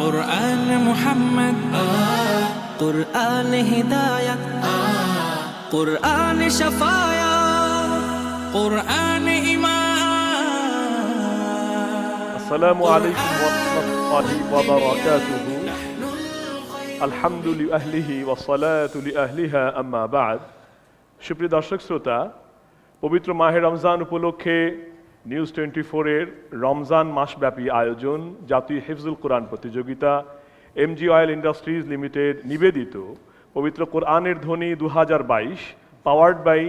قرآن محمد قرآن هداية قرآن شفايا قرآن إيمان السلام عليكم ورحمة الله وبركاته الحمد لأهله والصلاة لأهلها أما بعد সুপ্রিয় দর্শক শ্রোতা পবিত্র মাহে রমজান উপলক্ষে নিউজ 24 এর রমজান মাসব্যাপী আয়োজন জাতীয় হিফজুল কোরআন প্রতিযোগিতা এমজি অয়েল ইন্ডাস্ট্রিজ লিমিটেড নিবেদিত পবিত্র কোরআনের ধ্বনি 2022 পাওয়ার্ড বাই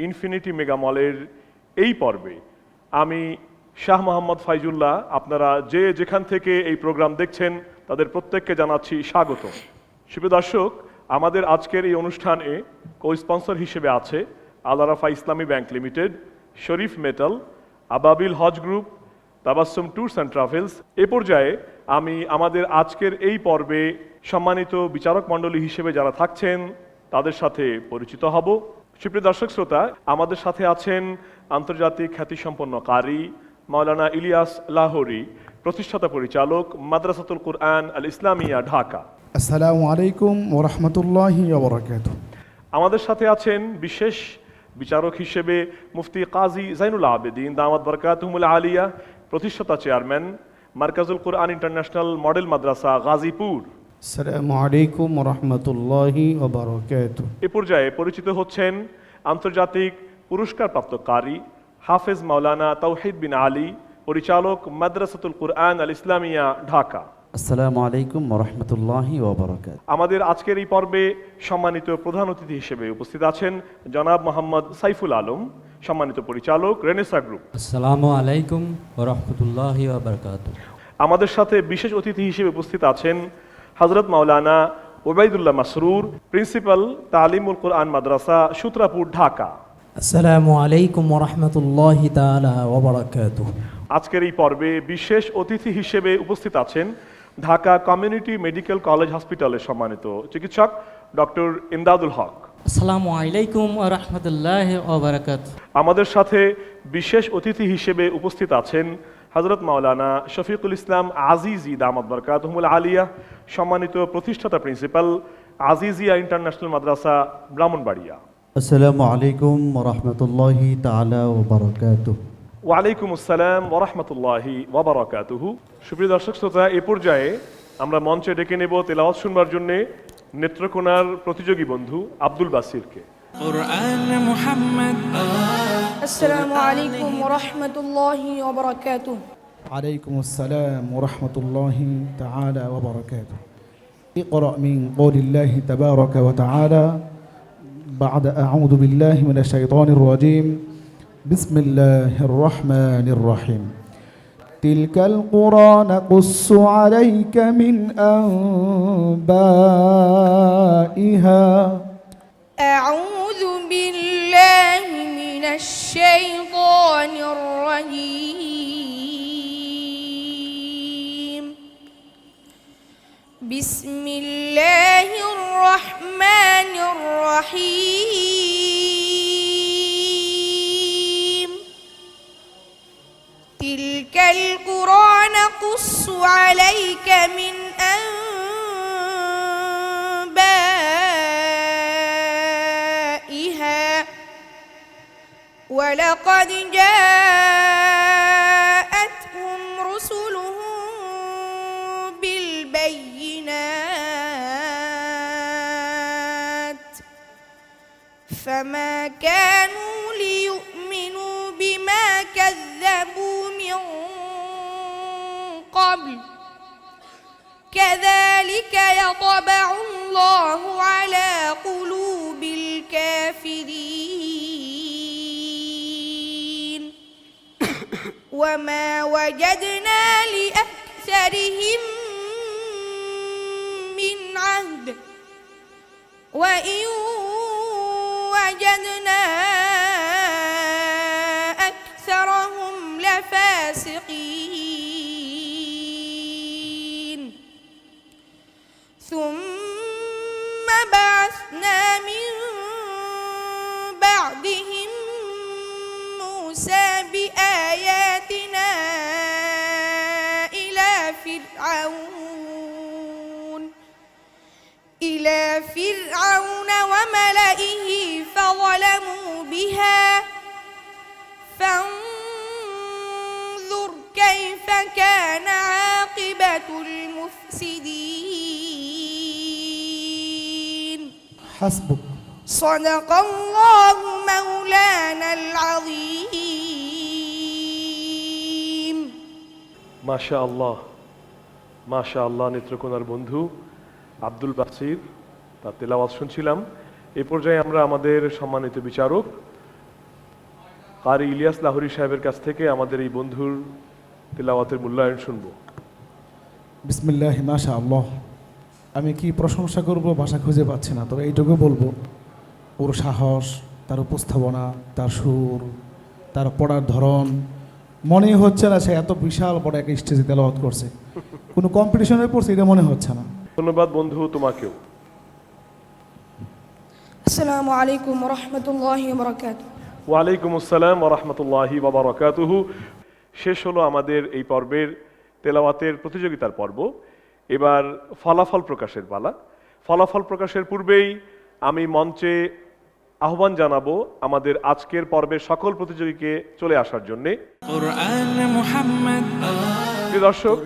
ইনফিনিটি মেগা মলের এই পর্বে আমি শাহ মোহাম্মদ ফাইজুল্লাহ আপনারা যে যেখান থেকে এই প্রোগ্রাম দেখছেন তাদের প্রত্যেককে জানাচ্ছি স্বাগতম। সুপ্রিয় দর্শক, আমাদের আজকের এই অনুষ্ঠানে কো-স্পন্সর হিসেবে আছে আল আরাফা ইসলামী bank limited, Sharif metal, Ababil Hajj group, Tabassum tours and travels. এ পর্যায়ে আমি আমাদের আজকের এই পর্বে সম্মানিত বিচারক মণ্ডলী হিসেবে যারা থাকছেন তাদের সাথে পরিচিত হব। সুপ্রিয় দর্শক শ্রোতা, আমাদের সাথে আছেন আন্তর্জাতিক খ্যাতিসম্পন্ন কারি মাওলানা ইলিয়াস লাহোরী, প্রতিষ্ঠাতা পরিচালক মাদ্রাসাতুল কুরআন আল ইসলামিয়া, ঢাকা। আসসালামু আলাইকুম ওয়া রাহমাতুল্লাহি ওয়া বারাকাতুহু। আমাদের সাথে আছেন বিশেষ বিচারক হিসেবে মুফতি কাজী জাইনুল আবেদিন দামাত বারাকাতুহুল আলিয়া, প্রতিষ্ঠাতা চেয়ারম্যান মার্কাজুল কুরআন ইন্টারন্যাশনাল মডেল মাদ্রাসা গাজীপুর। আসসালামু আলাইকুম ওয়া রাহমাতুল্লাহি ওয়া বারাকাতুহু। এ পর্যায়ে পরিচিত হচ্ছেন আন্তর্জাতিক পুরস্কারপ্রাপ্ত কারি হাফেজ মাওলানা তাওহিদ বিন আলী, পরিচালক মাদ্রাসাতুল কুরআন আল ইসলামিয়া, ঢাকা। আসসালামু আলাইকুম ওয়া রাহমাতুল্লাহি ওয়া বারাকাতুহু। আমাদের আজকের এই পর্বে সম্মানিত প্রধান অতিথি হিসেবে উপস্থিত আছেন জনাব মোহাম্মদ সাইফুল আলম, সম্মানিত পরিচালক রেনেসা গ্রুপ। আসসালামু আলাইকুম ওয়া রাহমাতুল্লাহি ওয়া বারাকাতুহু। আমাদের সাথে বিশেষ অতিথি হিসেবে উপস্থিত আছেন হযরত মাওলানা ওবাইদুল্লাহ মাসরুর, প্রিন্সিপাল তালিমুল কুরআন মাদ্রাসা সূত্রাপুর, ঢাকা। আসসালামু আলাইকুম ওয়া রাহমাতুল্লাহি তাআলা ওয়া বারাকাতুহু। আজকের এই পর্বে বিশেষ অতিথি হিসেবে উপস্থিত আছেন ঢাকা কমিউনিটি মেডিকেল কলেজ হসপিটালের সম্মানিত চিকিৎসক ডক্টর ইমদাদুল হক। আসসালামু আলাইকুম ওয়া রাহমাতুল্লাহি ওয়া বারাকাতুহু। আমাদের সাথে বিশেষ অতিথি হিসেবে উপস্থিত আছেন হযরত মাওলানা শফিকুল ইসলাম আজিজি দামাত বারাকাতুহুল আলিয়া, সম্মানিত প্রতিষ্ঠাতা প্রিন্সিপাল আজিজিয়া ইন্টারন্যাশনাল মাদ্রাসা, ব্রাহ্মণবাড়িয়া। আসসালামু আলাইকুম ওয়া রাহমাতুল্লাহি তাআলা ওয়া বারাকাতুহু। ওয়ালাইকুম আসসালাম ওয়া রাহমাতুল্লাহি ওয়া বারাকাতুহু। সুপ্রিয় দর্শক শ্রোতা, এ পর্যায়ে আমরা মঞ্চে ডেকে নেব তেলাওয়াত শুনবার জন্য নেত্রকোনার প্রতিযোগী বন্ধু আব্দুল বাসিরকে। قرآن محمد السلام عليكم ورحمة الله وبركاته. عليكم السلام ورحمة الله تعالى وبركاته. اقرأ من قول الله تبارك وتعالى بعد أعوذ بالله من الشيطان الرجيم بسم الله الرحمن الرحيم تلك القرى نقص عليك من أنبائها أعوذ بالله من الشيطان الرجيم بسم الله الرحمن الرحيم تلك القرى نقص عليك من أنبائها ولقد جاءتهم رسلهم بالبينات فما كانوا ليؤمنوا بما كذبوا من قبل كذلك يطبع الله على قلوب الكافرين وما وجدنا لأكثرهم من عهد وإن وجدنا أكثرهم لفاسقين ثم بعثنا من بعدهم موسى بآياتنا إلى فرعون فرعون وملئه فظلموا بها فانظر كيف كان عاقبة المفسدين হাসবুক। صدق الله مولانا العظيم মাশাআল্লাহ মাশাআল্লাহ। নেত্রকোনার বন্ধু আব্দুল বাসির তার তেলাওয়াত শুনছিলাম। এ পর্যায়ে আমরা আমাদের সম্মানিত বিচারক কারি ইলিয়াস লাহোরী সাহেবের কাছ থেকে আমাদের এই বন্ধুর তেলাওয়াতের মূল্যায়ন শুনব। বিসমিল্লাহ মাশা আল্লাহ। আমি কি প্রশংসা করব ভাষা খুঁজে পাচ্ছি না, তবে এইটুকু বলবো ওর সাহস, তার উপস্থাপনা, তার সুর, তার পড়ার ধরন, মনে হচ্ছে না সে এত বিশাল বড় একটা স্টেজে তেলাওয়াত করছে, কোনো কম্পিটিশনে পড়ছে এটা মনে হচ্ছে না। ধন্যবাদ বন্ধু তোমাকেও। السلام عليكم ورحمة الله وبركاته ওয়ালাইকুম আসসালাম ওয়া রাহমাতুল্লাহি ওয়া বারাকাতুহু। শেষ হলো আমাদের এই পর্বের তেলাওয়াতের প্রতিযোগিতার পর্ব। এবার ফলাফল প্রকাশের পালা। ফলাফল প্রকাশের পূর্বেই আমি মঞ্চে আহ্বান জানাবো আমাদের আজকের পর্বের সকল প্রতিযোগীকে চলে আসার জন্যে। قرآن محمد প্রিয় দর্শক,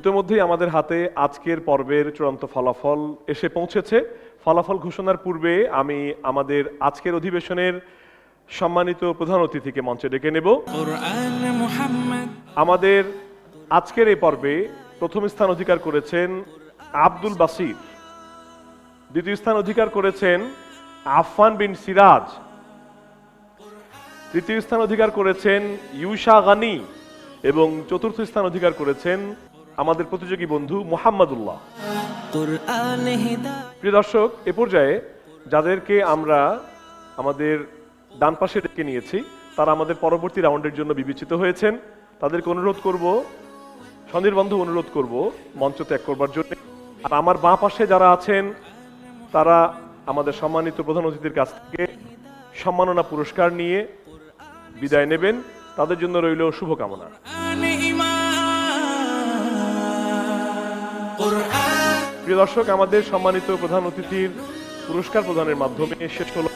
ইতোমধ্যেই আমাদের হাতে আজকের পর্বের চূড়ান্ত ফলাফল এসে পৌঁছেছে। ফলাফল ঘোষণার পূর্বে আমি আমাদের আজকের অধিবেশনের সম্মানিত প্রধান অতিথিকে মঞ্চে ডেকে নেব। قرآن محمد আমাদের আজকের এই পর্বে প্রথম স্থান অধিকার করেছেন আব্দুল বাসির, দ্বিতীয় স্থান অধিকার করেছেন আফফান বিন সিরাজ, তৃতীয় স্থান অধিকার করেছেন ইউশা গানি এবং চতুর্থ স্থান অধিকার করেছেন আমাদের প্রতিযোগী বন্ধু মুহাম্মাদুল্লাহ। قرآن هداية প্রিয় দর্শক, এ পর্যায়ে যাদেরকে আমরা আমাদের ডান পাশে ডেকে নিয়েছি তারা আমাদের পরবর্তী রাউন্ডের জন্য বিবেচিত হয়েছেন। তাদেরকে অনুরোধ করব, সনির্বন্ধ অনুরোধ করব মঞ্চ ত্যাগ করবার জন্য। আর আমার বাঁ পাশে যারা আছেন তারা আমাদের সম্মানিত প্রধান অতিথির কাছ থেকে সম্মাননা পুরস্কার নিয়ে বিদায় নেবেন। তাদের জন্য রইল শুভকামনা। প্রিয় দর্শক, আমাদের সম্মানিত প্রধান অতিথির পুরস্কার প্রদানের মাধ্যমে শেষ হলো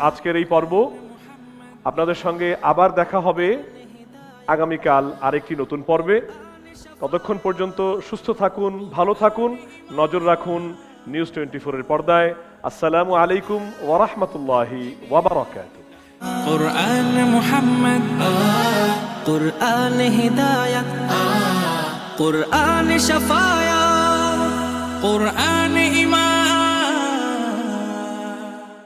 আজকের এই পর্ব। আপনাদের সঙ্গে আবার দেখা হবে আগামীকাল আরেকটি নতুন পর্বে। ততক্ষণ পর্যন্ত সুস্থ থাকুন, ভালো থাকুন, নজর রাখুন নিউজ 24 এর পর্দায়। আসসালামু আলাইকুম ওয়া রাহমাতুল্লাহি ওয়া বারাকাতুহু। قرآن محمد قرآن هداية قرآن شفايا قرآن